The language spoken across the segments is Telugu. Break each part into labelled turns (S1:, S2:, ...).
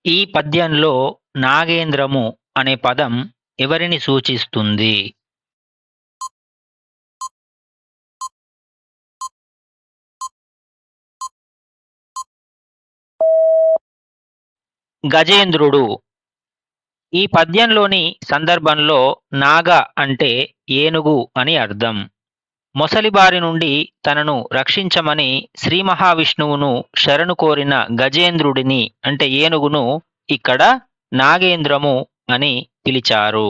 S1: ఈ పద్యంలో నాగేంద్రము అనే పదం ఎవరిని సూచిస్తుంది? గజేంద్రుడు. ఈ పద్యంలోని సందర్భంలో నాగ అంటే ఏనుగు అని అర్థం. మొసలి బారి నుండి తనను రక్షించమని శ్రీ మహావిష్ణువును శరణు కోరిన గజేంద్రుడిని అంటే ఏనుగును ఇక్కడ నాగేంద్రము అని పిలిచారు.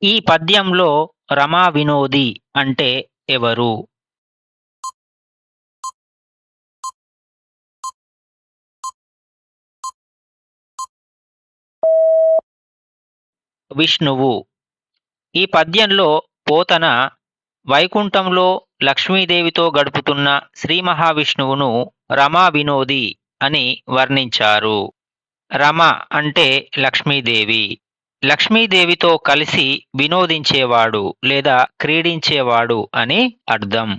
S1: ఈ పద్యంలో రమా వినోది అంటే ఎవరు? విష్ణువు. ఈ పద్యంలో పోతన వైకుంఠంలో లక్ష్మీదేవితో గడుపుతున్న శ్రీ మహావిష్ణువును రమా వినోది అని వర్ణించారు. రమ అంటే లక్ష్మీదేవి. లక్ష్మీదేవితో కలిసి వినోదించేవాడు లేదా క్రీడించేవాడు అని అర్థం.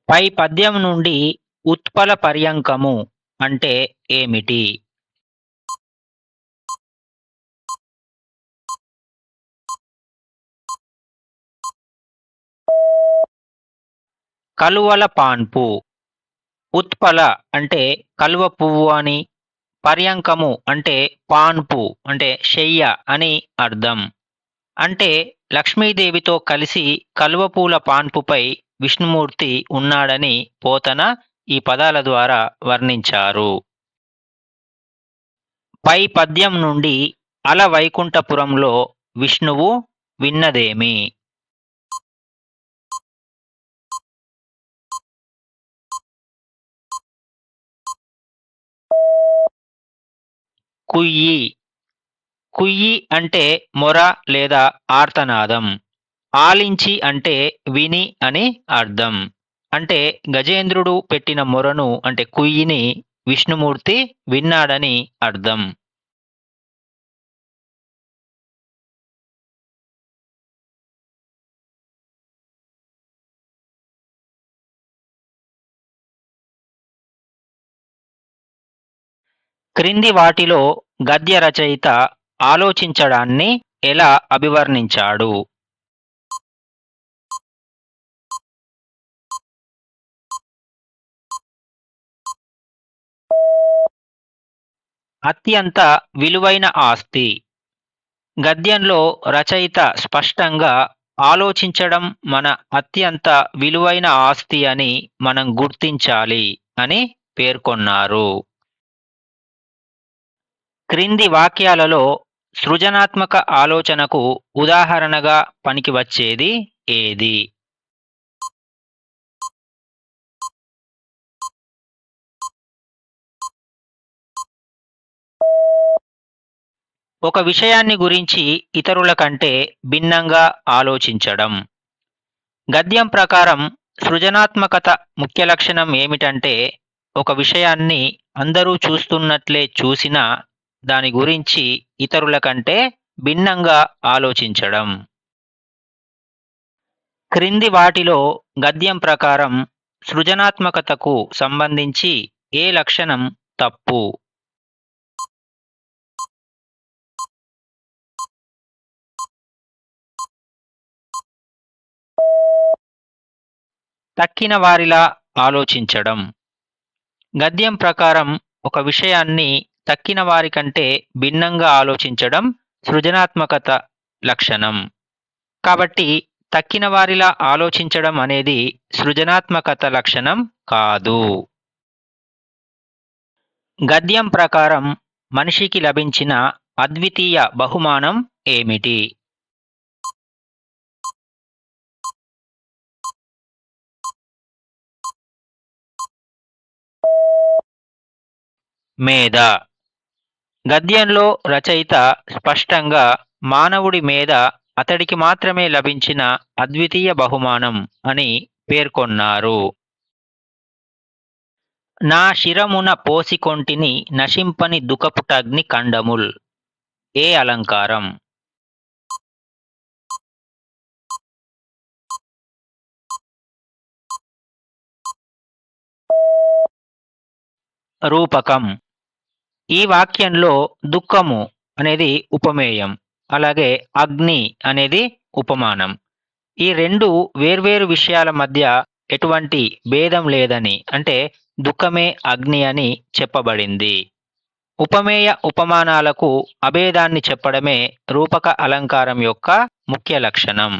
S1: పై పద్యం నుండి ఉత్పల పర్యంకము అంటే ఏమిటి? కలువల పాన్పు. ఉత్పల అంటే కలువ పువ్వు అని, పర్యంకము అంటే పాన్పు అంటే శయ్య అని అర్థం. అంటే లక్ష్మీదేవితో కలిసి కలువపూల పాన్పుపై విష్ణుమూర్తి ఉన్నాడని పోతన ఈ పదాల ద్వారా వర్ణించారు. పై పద్యం నుండి అల వైకుంఠపురంలో విష్ణువు విన్నదేమి? కుయ్యి. కుయ్యి అంటే మొర లేదా ఆర్తనాదం. ఆలించి అంటే విని అని అర్థం. అంటే గజేంద్రుడు పెట్టిన మొరను అంటే కుయ్యిని విష్ణుమూర్తి విన్నాడని అర్థం. క్రింది వాటిలో గద్య రచయిత ఆలోచించడాన్ని ఎలా అభివర్ణించాడు? అత్యంత విలువైన ఆస్తి. గద్యంలో రచయిత స్పష్టంగా ఆలోచించడం మన అత్యంత విలువైన ఆస్తి అని మనం గుర్తించాలి అని పేర్కొన్నారు. క్రింది వాక్యాలలో సృజనాత్మక ఆలోచనకు ఉదాహరణగా పనికివచ్చేది ఏది? ఒక విషయాన్ని గురించి ఇతరుల కంటే భిన్నంగా ఆలోచించడం. గద్యం ప్రకారం సృజనాత్మకత ముఖ్య లక్షణం ఏమిటంటే ఒక విషయాన్ని అందరూ చూస్తున్నట్లే చూసినా దాని గురించి ఇతరుల కంటే భిన్నంగా ఆలోచించడం. క్రింది వాటిలో గద్యం ప్రకారం సృజనాత్మకతకు సంబంధించి ఏ లక్షణం తప్పు? తక్కిన వారిలా ఆలోచించడం. గద్యం ప్రకారం ఒక విషయాన్ని తక్కిన వారి కంటే భిన్నంగా ఆలోచించడం సృజనాత్మకత లక్షణం. కాబట్టి తక్కిన వారిలా ఆలోచించడం అనేది సృజనాత్మకత లక్షణం కాదు. గద్యం ప్రకారం మనిషికి లభించిన అద్వితీయ బహుమానం ఏమిటి? మేధ. గద్యంలో రచయిత స్పష్టంగా మానవుడి మేధ అతడికి మాత్రమే లభించిన అద్వితీయ బహుమానం అని పేర్కొన్నారు. నా శిరమున పోసికొంటిని నశింపని దుఃఖపుటగ్ని కండముల్. ఏ అలంకారం? రూపకం. ఈ వాక్యంలో దుఃఖము అనేది ఉపమేయం, అలాగే అగ్ని అనేది ఉపమానం. ఈ రెండు వేర్వేరు విషయాల మధ్య ఎటువంటి భేదం లేదని, అంటే దుఃఖమే అగ్ని అని చెప్పబడింది. ఉపమేయ ఉపమానాలకు అభేదాన్ని చెప్పడమే రూపక అలంకారం యొక్క ముఖ్య లక్షణం.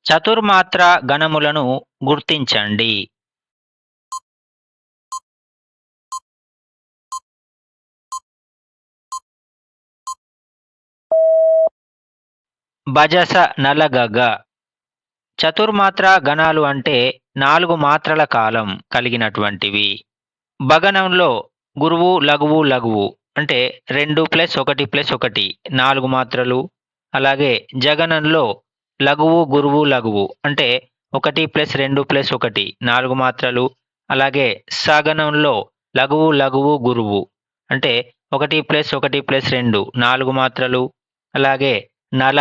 S1: చతుర్మాత్ర గణములను గుర్తించండి. భజస నలగగ. చతుర్మాత్ర గణాలు అంటే 4 మాత్రల కాలం కలిగినటువంటివి. భగనంలో గురువు లఘువు లఘువు అంటే 2+1+1 4 మాత్రలు. అలాగే జగనంలో లఘువు గురువు లఘువు అంటే 1+2+1 4 మాత్రలు. అలాగే సగనంలో లఘువు లఘువు గురువు అంటే 1+1+2 4 మాత్రలు. అలాగే నల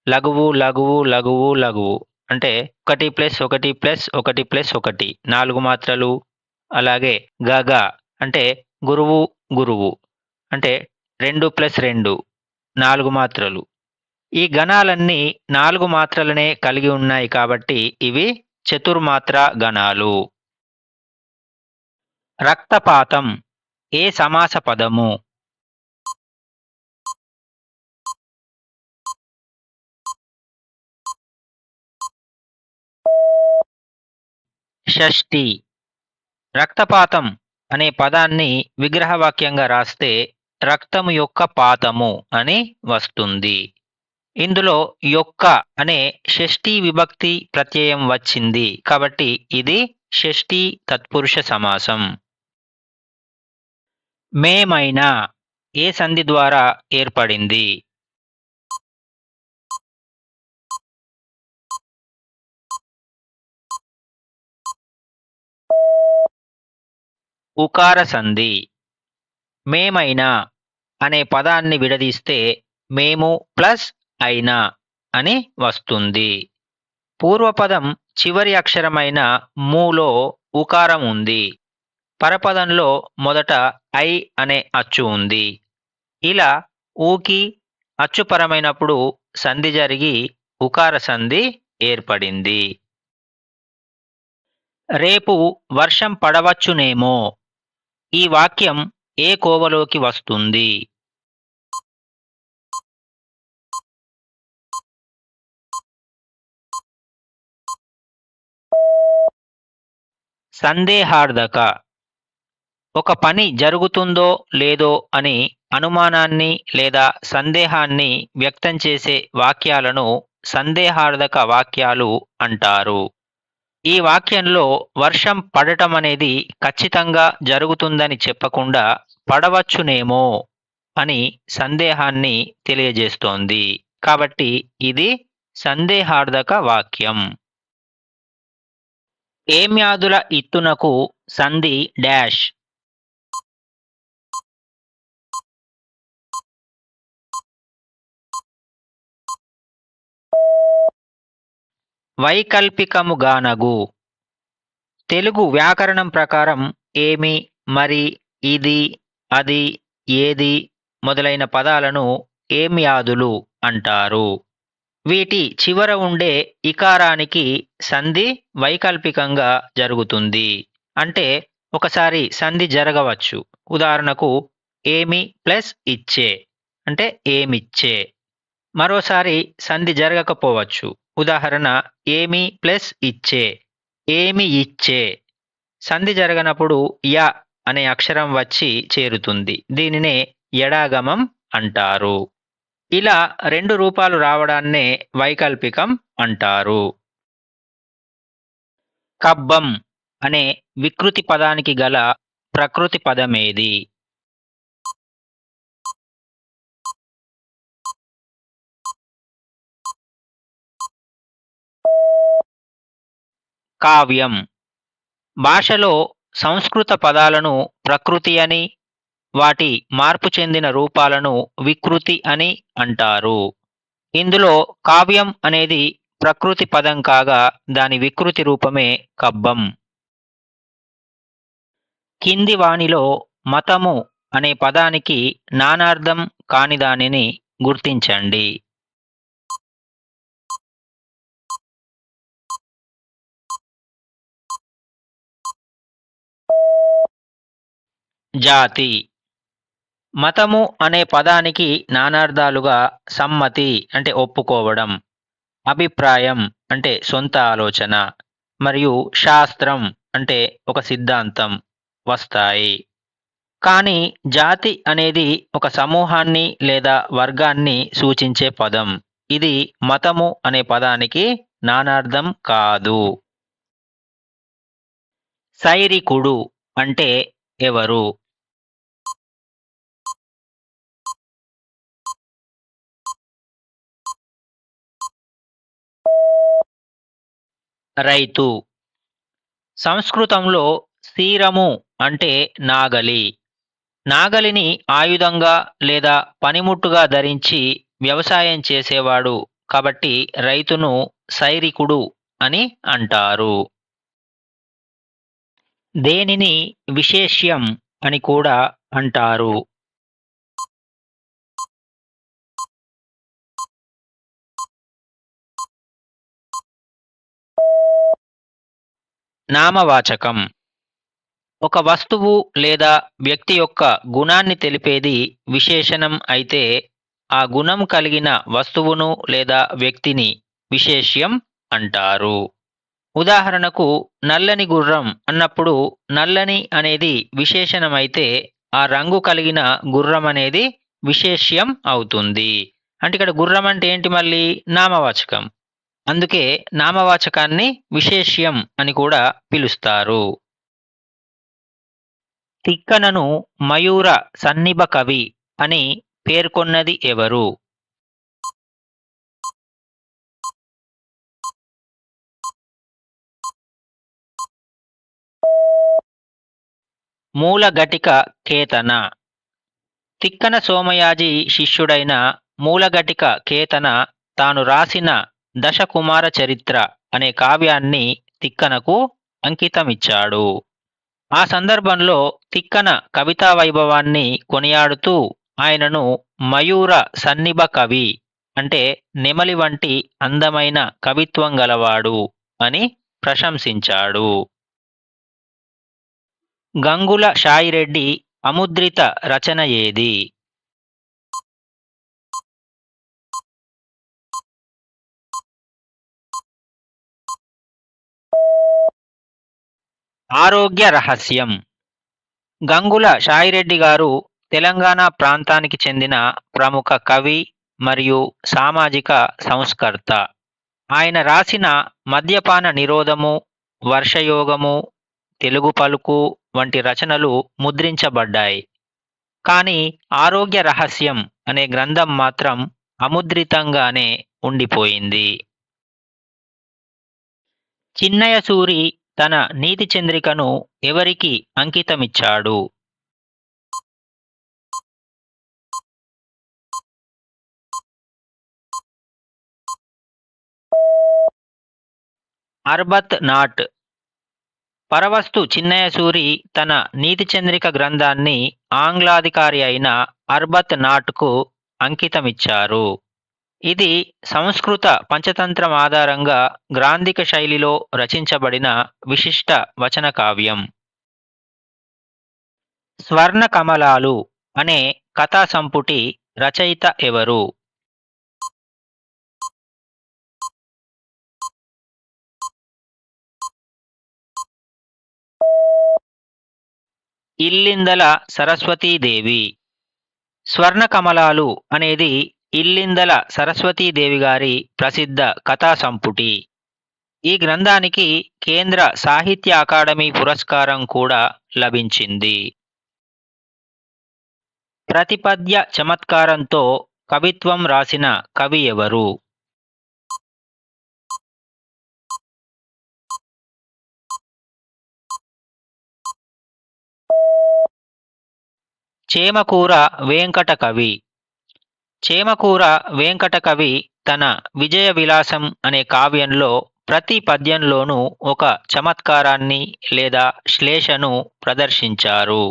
S1: లఘువు లఘువు లఘువు లఘువు అంటే 1+1+1+1 4 మాత్రలు. అలాగే గగ అంటే గురువు గురువు అంటే 2+2 4 మాత్రలు. ఈ గణాలన్నీ 4 మాత్రలనే కలిగి ఉన్నాయి కాబట్టి ఇవి చతుర్మాత్ర గణాలు. రక్తపాతం ఏ సమాస పదము? షష్ఠి. రక్తపాతం అనే పదాన్ని విగ్రహవాక్యంగా రాస్తే రక్తము యొక్క పాతము అని వస్తుంది. ఇందులో యొక్క అనే షష్ఠీ విభక్తి ప్రత్యయం వచ్చింది కాబట్టి ఇది షష్ఠీ తత్పురుష సమాసం. మేమైనా ఏ సంధి ద్వారా ఏర్పడింది? ఉకార సంధి. మేమైనా అనే పదాన్ని విడదీస్తే మేము ప్లస్ అయినా అని వస్తుంది. పూర్వపదం చివరి అక్షరమైన మూలో ఉకారం ఉంది. పరపదంలో మొదట ఐ అనే అచ్చు ఉంది. ఇలా ఊకి అచ్చుపరమైనప్పుడు సంధి జరిగి ఉకార సంధి ఏర్పడింది. రేపు వర్షం పడవచ్చునేమో. ఈ వాక్యం ఏ కోవలోకి వస్తుంది? సందేహార్థక. ఒక పని జరుగుతుందో లేదో అని అనుమానాన్ని లేదా సందేహాన్ని వ్యక్తం చేసే వాక్యాలను సందేహార్థక వాక్యాలు అంటారు. ఈ వాక్యంలో వర్షం పడటం అనేది ఖచ్చితంగా జరుగుతుందని చెప్పకుండా పడవచ్చునేమో అని సందేహాన్ని తెలియజేస్తోంది. కాబట్టి ఇది సందేహార్థక వాక్యం. ఏమ్యాదుల ఇత్తునకు సంధి డాష్. వైకల్పికముగానగు. తెలుగు వ్యాకరణం ప్రకారం ఏమి, మరి, ఇది, అది, ఏది మొదలైన పదాలను ఏమ్యాదులు అంటారు. వీటి చివర ఉండే ఇకారానికి సంధి వైకల్పికంగా జరుగుతుంది. అంటే ఒకసారి సంధి జరగవచ్చు. ఉదాహరణకు ఏమి ప్లస్ ఇచ్చే అంటే ఏమిచ్చే. మరోసారి సంధి జరగకపోవచ్చు. ఉదాహరణ ఏమి ప్లస్ ఇచ్చే ఏమి ఇచ్చే. సంధి జరగనప్పుడు య అనే అక్షరం వచ్చి చేరుతుంది. దీనినే ఎడాగమం అంటారు. ఇలా 2 రూపాలు రావడాన్నే వైకల్పికం అంటారు. కబ్బం అనే వికృతి పదానికి గల ప్రకృతి పదమేది? కావ్యం. భాషలో సంస్కృత పదాలను ప్రకృతి అని, వాటి మార్పు చెందిన రూపాలను వికృతి అని అంటారు. ఇందులో కావ్యం అనేది ప్రకృతి పదం కాగా దాని వికృతి రూపమే కబ్బం. కింది వానిలో మతము అనే పదానికి నానార్థం కాని దానిని గుర్తించండి. జాతి. మతము అనే పదానికి నానార్థాలుగా సమ్మతి అంటే ఒప్పుకోవడం, అభిప్రాయం అంటే సొంత ఆలోచన, మరియు శాస్త్రం అంటే ఒక సిద్ధాంతం వస్తాయి. కానీ జాతి అనేది ఒక సమూహాన్ని లేదా వర్గాన్ని సూచించే పదం. ఇది మతము అనే పదానికి నానార్థం కాదు. సైరికుడు అంటే ఎవరు? రైతు. సంస్కృతంలో స్థీరము అంటే నాగలి. నాగలిని ఆయుధంగా లేదా పనిముట్టుగా ధరించి వ్యవసాయం చేసేవాడు కాబట్టి రైతును సైరికుడు అని అంటారు. దేనిని విశేష్యం అని కూడా అంటారు. నామవాచకం. ఒక వస్తువు లేదా వ్యక్తి యొక్క గుణాన్ని తెలిపేది విశేషణం అయితే ఆ గుణం కలిగిన వస్తువును లేదా వ్యక్తిని విశేష్యం అంటారు. ఉదాహరణకు నల్లని గుర్రం అన్నప్పుడు నల్లని అనేది విశేషణమైతే ఆ రంగు కలిగిన గుర్రం అనేది విశేష్యం అవుతుంది. అంటే ఇక్కడ గుర్రం అంటే ఏంటి మళ్ళీ? నామవాచకం. అందుకే నామవాచకాన్ని విశేష్యం అని కూడా పిలుస్తారు. తిక్కనను మయూర సన్నిభ కవి అని పేర్కొన్నది ఎవరు? మూలఘటిక కేతన. తిక్కన సోమయాజి శిష్యుడైన మూలఘటిక కేతన తాను రాసిన దశకుమార చరిత్ర అనే కావ్యాన్ని తిక్కనకు అంకితమిచ్చాడు. ఆ సందర్భంలో తిక్కన కవితా వైభవాన్ని కొనియాడుతూ ఆయనను మయూర సన్నిభ కవి అంటే నెమలి వంటి అందమైన కవిత్వం గలవాడు అని ప్రశంసించాడు. గంగుల షాయిరెడ్డి అముద్రిత రచన ఏది? ఆరోగ్య రహస్యం. గంగుల షాయిరెడ్డి గారు తెలంగాణ ప్రాంతానికి చెందిన ప్రముఖ కవి మరియు సామాజిక సంస్కర్త. ఆయన రాసిన మద్యపాన నిరోధము, వర్షయోగము, తెలుగు పలుకు వంటి రచనలు ముద్రించబడ్డాయి. కానీ ఆరోగ్య రహస్యం అనే గ్రంథం మాత్రం అముద్రితంగానే ఉండిపోయింది. చిన్నయ సూరి తన నీతి చంద్రికను ఎవరికి అంకితమిచ్చాడు? అర్బత్ నాట్. పరవస్తు చిన్నయ సూరి తన నీతి చంద్రిక గ్రంథాన్ని ఆంగ్లాధికారి అయిన అర్బత్ నాట్కు అంకితమిచ్చారు. ఇది సంస్కృత పంచతంత్రం ఆధారంగా గ్రాంధిక శైలిలో రచించబడిన విశిష్ట వచన కావ్యం. స్వర్ణ కమలాలు అనే కథా సంపుటి రచయిత ఎవరు? ఇల్లిందల సరస్వతీదేవి. స్వర్ణ కమలాలు అనేది ఇల్లిందల సరస్వతీదేవి గారి ప్రసిద్ధ కథా సంపుటి. ఈ గ్రంథానికి కేంద్ర సాహిత్య అకాడమీ పురస్కారం కూడా లభించింది. ప్రతిపద్య చమత్కారంతో కవిత్వం రాసిన కవి ఎవరు? చేమకూర వేంకట కవి. చేమకూర వేంకట కవి తన విజయ విలాసం అనే కావ్యంలో ప్రతి పద్యంలోనూ ఒక చమత్కారాన్ని లేదా శ్లేషను ప్రదర్శించారు.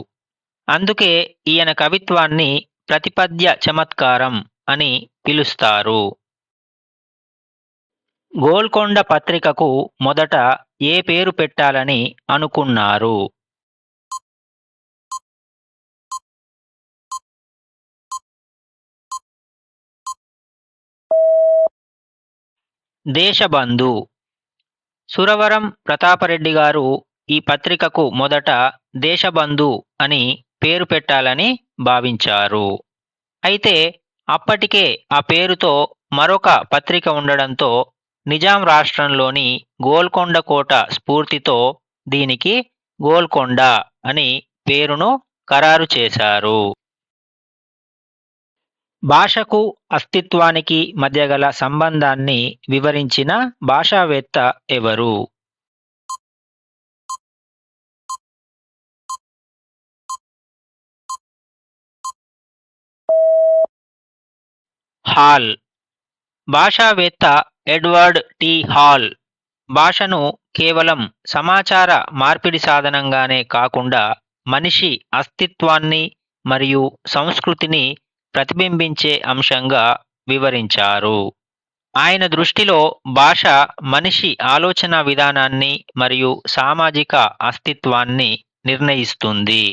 S1: అందుకే ఈయన కవిత్వాన్ని ప్రతిపద్య చమత్కారం అని పిలుస్తారు. గోల్కొండ పత్రికకు మొదట ఏ పేరు పెట్టాలని అనుకున్నారు? దేశబంధు. సురవరం ప్రతాపరెడ్డి గారు ఈ పత్రికకు మొదట దేశబంధు అని పేరు పెట్టాలని భావించారు. అయితే అప్పటికే ఆ పేరుతో మరొక పత్రిక ఉండడంతో నిజాం రాష్ట్రంలోని గోల్కొండ కోట స్ఫూర్తితో దీనికి గోల్కొండ అని పేరును ఖరారు చేశారు. భాషకు అస్తిత్వానికి మధ్య గల సంబంధాన్ని వివరించిన భాషావేత్త ఎవరు? హాల్. భాషావేత్త ఎడ్వర్డ్ టి హాల్ భాషను కేవలం సమాచార మార్పిడి సాధనంగానే కాకుండా మనిషి అస్తిత్వాన్ని మరియు సంస్కృతిని ప్రతిబింబించే అంశంగా వివరించారు. ఆయన దృష్టిలో భాష మనిషి ఆలోచన విధానాన్ని మరియు సామాజిక అస్తిత్వాన్ని నిర్ణయిస్తుంది.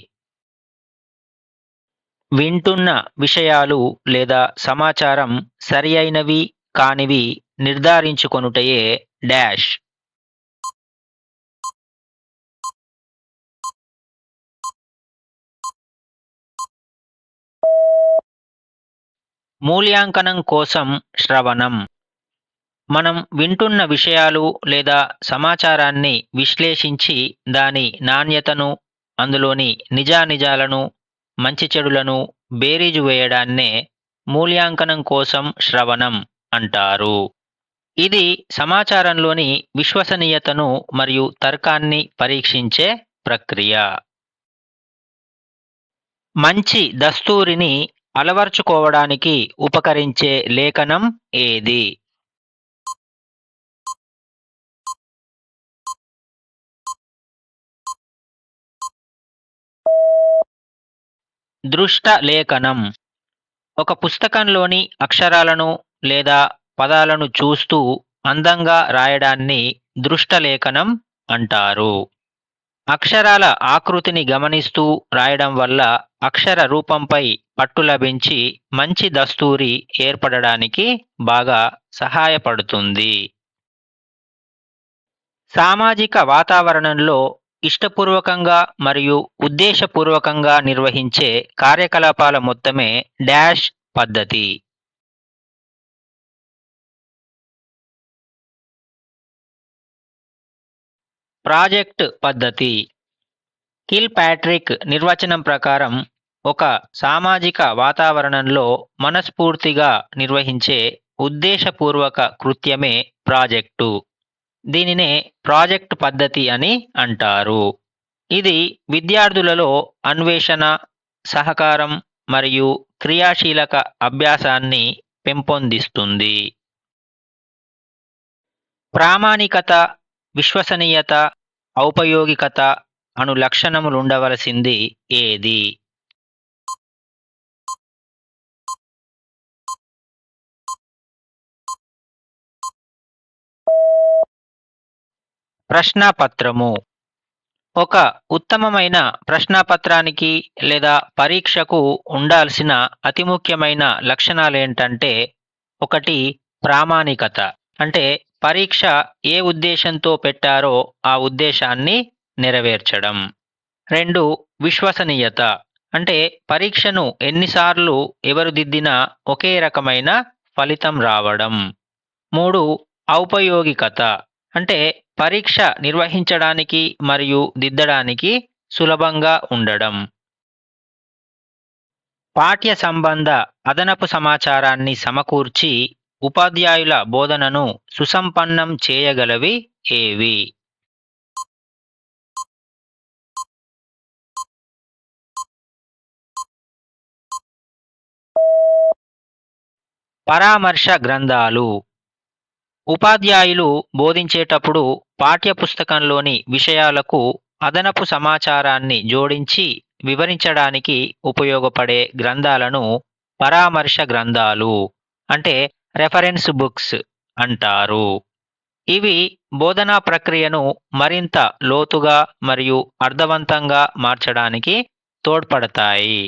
S1: వింటున్న విషయాలు లేదా సమాచారం సరియైనవి కానివి నిర్ధారించుకొనుటయే డాష్. మూల్యాంకనం కోసం శ్రవణం. మనం వింటున్న విషయాలు లేదా సమాచారాన్ని విశ్లేషించి దాని నాణ్యతను, అందులోని నిజానిజాలను, మంచి చెడులను బేరీజు వేయడాన్నే మూల్యాంకనం కోసం శ్రవణం అంటారు. ఇది సమాచారంలోని విశ్వసనీయతను మరియు తర్కాన్ని పరీక్షించే ప్రక్రియ. మంచి దస్తూరిని అలవర్చుకోవడానికి ఉపకరించే లేఖనం ఏది? దృష్ట లేఖనం. ఒక పుస్తకంలోని అక్షరాలను లేదా పదాలను చూస్తూ అందంగా రాయడాన్ని దృష్టలేఖనం అంటారు. అక్షరాల ఆకృతిని గమనిస్తూ రాయడం వల్ల అక్షర రూపంపై పట్టు లభించి మంచి దస్తూరి ఏర్పడడానికి బాగా సహాయపడుతుంది. సామాజిక వాతావరణంలో ఇష్టపూర్వకంగా మరియు ఉద్దేశపూర్వకంగా నిర్వహించే కార్యకలాపాల మొత్తమే డాష్ పద్ధతి. ప్రాజెక్ట్ పద్ధతి. కిల్ ప్యాట్రిక్ నిర్వచనం ప్రకారం ఒక సామాజిక వాతావరణంలో మనస్ఫూర్తిగా నిర్వహించే ఉద్దేశపూర్వక కృత్యమే ప్రాజెక్టు. దీనినే ప్రాజెక్ట్ పద్ధతి అని అంటారు. ఇది విద్యార్థులలో అన్వేషణ, సహకారం మరియు క్రియాశీలక అభ్యాసాన్ని పెంపొందిస్తుంది. ప్రామాణికత, విశ్వసనీయత, ఔపయోగికత అను లక్షణములుండవలసింది ఏది? ప్రశ్నాపత్రము. ఒక ఉత్తమమైన ప్రశ్నాపత్రానికి లేదా పరీక్షకు ఉండాల్సిన అతి ముఖ్యమైన లక్షణాలేంటంటే, 1 ప్రామాణికత, అంటే పరీక్ష ఏ ఉద్దేశంతో పెట్టారో ఆ ఉద్దేశాన్ని నెరవేర్చడం. 2 విశ్వసనీయత, అంటే పరీక్షను ఎన్నిసార్లు ఎవరు దిద్దినా ఒకే రకమైన ఫలితం రావడం. 3 ఔపయోగికత, అంటే పరీక్ష నిర్వహించడానికి మరియు దిద్దడానికి సులభంగా ఉండడం. పాఠ్య సంబంధ అదనపు సమాచారాన్ని సమకూర్చి ఉపాధ్యాయుల బోధనను సుసంపన్నం చేయగలవి ఏవి? పరామర్శ గ్రంథాలు. ఉపాధ్యాయులు బోధించేటప్పుడు పాఠ్యపుస్తకంలోని విషయాలకు అదనపు సమాచారాన్ని జోడించి వివరించడానికి ఉపయోగపడే గ్రంథాలను పరామర్శ గ్రంథాలు అంటే రెఫరెన్స్ బుక్స్ అంటారు. ఇవి బోధనా ప్రక్రియను మరింత లోతుగా మరియు అర్థవంతంగా మార్చడానికి తోడ్పడతాయి.